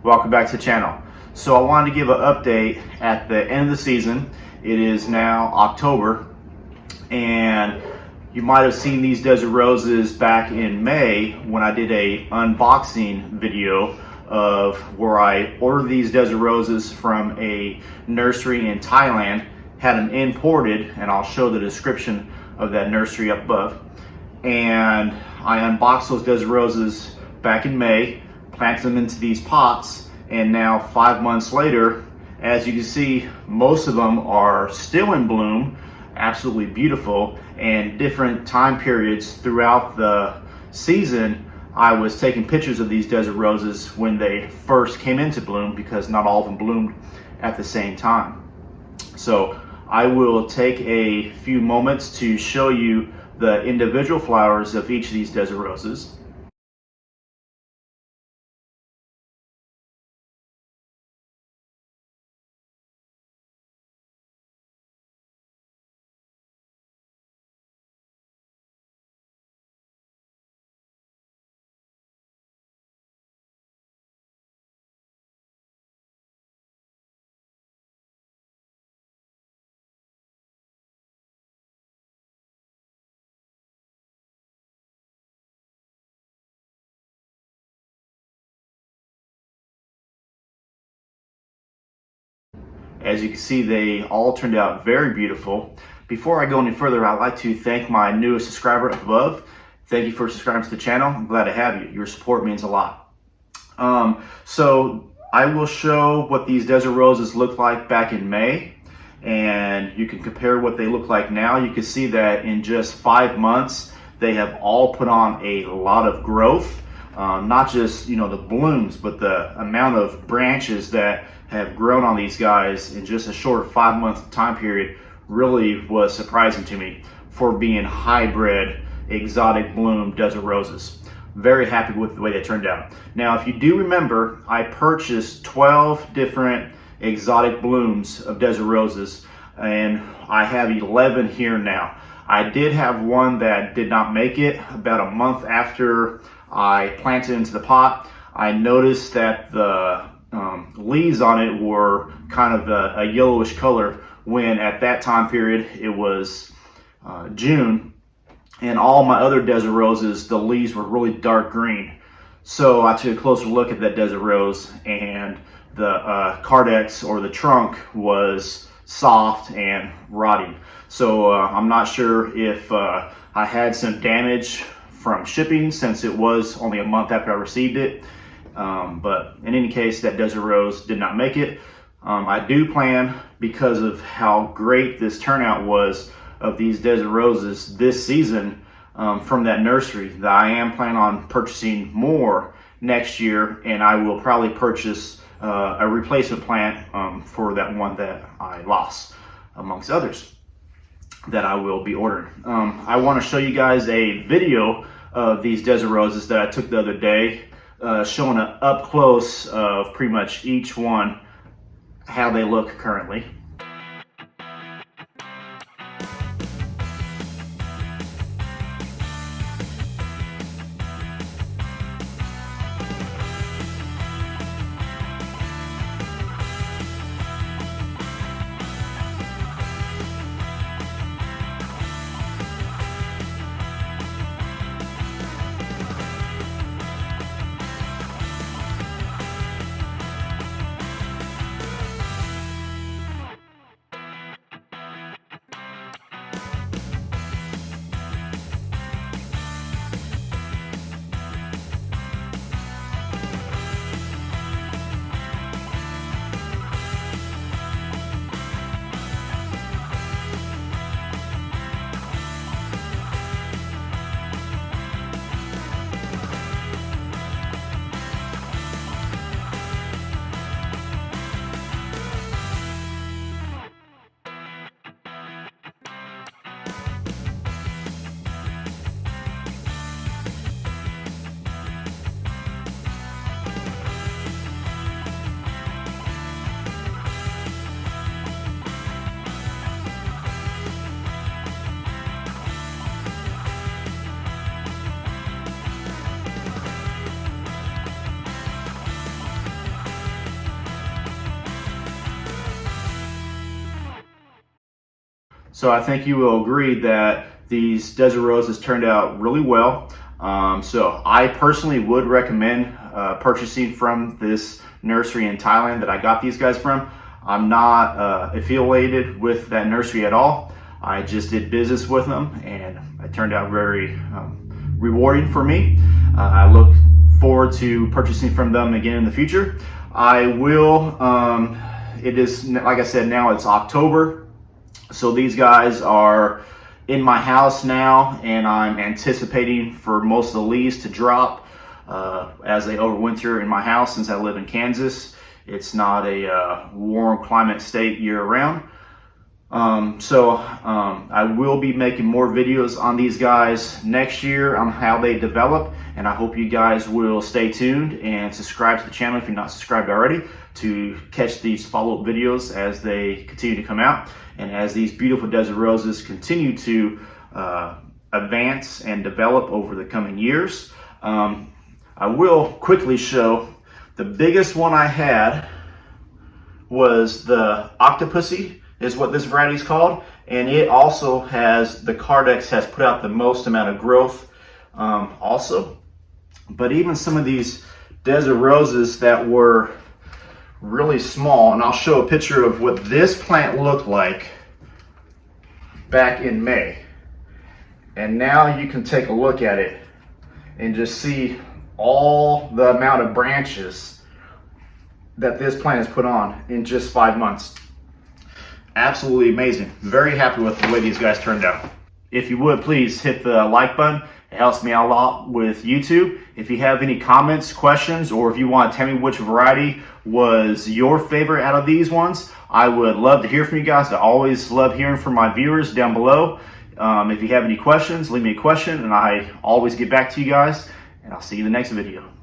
welcome back to the channel. So I wanted to give an update at the end of the season. It is now October, and you might have seen these desert roses back in May when I did a unboxing video of where I ordered these desert roses from a nursery in Thailand, had them imported, and I'll show the description of that nursery up above. And I unboxed those desert roses back in May, planted them into these pots, and now 5 months later, as you can see, most of them are still in bloom, absolutely beautiful. And different time periods throughout the season, I was taking pictures of these desert roses when they first came into bloom, because not all of them bloomed at the same time. So I will take a few moments to show you the individual flowers of each of these desert roses. As you can see, they all turned out very beautiful. Before I go any further, I'd like to thank my newest subscriber up above. Thank you for subscribing to the channel. I'm glad to have you. Your support means a lot. So I will show what these desert roses looked like back in May, and you can compare what they look like now. You can see that in just 5 months, they have all put on a lot of growth. Not just, the blooms, but the amount of branches that have grown on these guys in just a short 5-month time period really was surprising to me for being hybrid exotic bloom desert roses. Very happy with the way they turned out. Now, if you do remember, I purchased 12 different exotic blooms of desert roses, and I have 11 here now. I did have one that did not make it. About a month after I planted into the pot, I noticed that the leaves on it were kind of a yellowish color, when at that time period it was June, and all my other desert roses, the leaves were really dark green. So I took a closer look at that desert rose, and the cardex, or the trunk, was soft and rotting. So I'm not sure if I had some damage from shipping, since it was only a month after I received it. But in any case, that desert rose did not make it. I do plan, because of how great this turnout was of these desert roses this season from that nursery, that I am planning on purchasing more next year, and I will probably purchase a replacement plant for that one that I lost, amongst others that I will be ordering. I want to show you guys a video of these desert roses that I took the other day, showing an up close of pretty much each one, how they look currently. So I think you will agree that these desert roses turned out really well. So I personally would recommend purchasing from this nursery in Thailand that I got these guys from. I'm not affiliated with that nursery at all. I just did business with them, and it turned out very rewarding for me. I look forward to purchasing from them again in the future. I will, it is, like I said, now it's October. So these guys are in my house now, and I'm anticipating for most of the leaves to drop as they overwinter in my house since I live in Kansas. It's not a warm climate state year round. I will be making more videos on these guys next year on how they develop, and I hope you guys will stay tuned and subscribe to the channel if you're not subscribed already to catch these follow-up videos as they continue to come out and as these beautiful desert roses continue to advance and develop over the coming years. I will quickly show the biggest one I had was the Octopussy, is what this variety is called, and it also has, the Cardex has put out the most amount of growth also. But even some of these desert roses that were really small, and I'll show a picture of what this plant looked like back in May, and now you can take a look at it and just see all the amount of branches that this plant has put on in just 5 months. Absolutely amazing. Very happy with the way these guys turned out. If you would, please hit the like button. It helps me out a lot with YouTube. If you have any comments, questions, or if you want to tell me which variety was your favorite out of these ones, I would love to hear from you guys. I always love hearing from my viewers down below. If you have any questions, leave me a question, and I always get back to you guys, and I'll see you in the next video.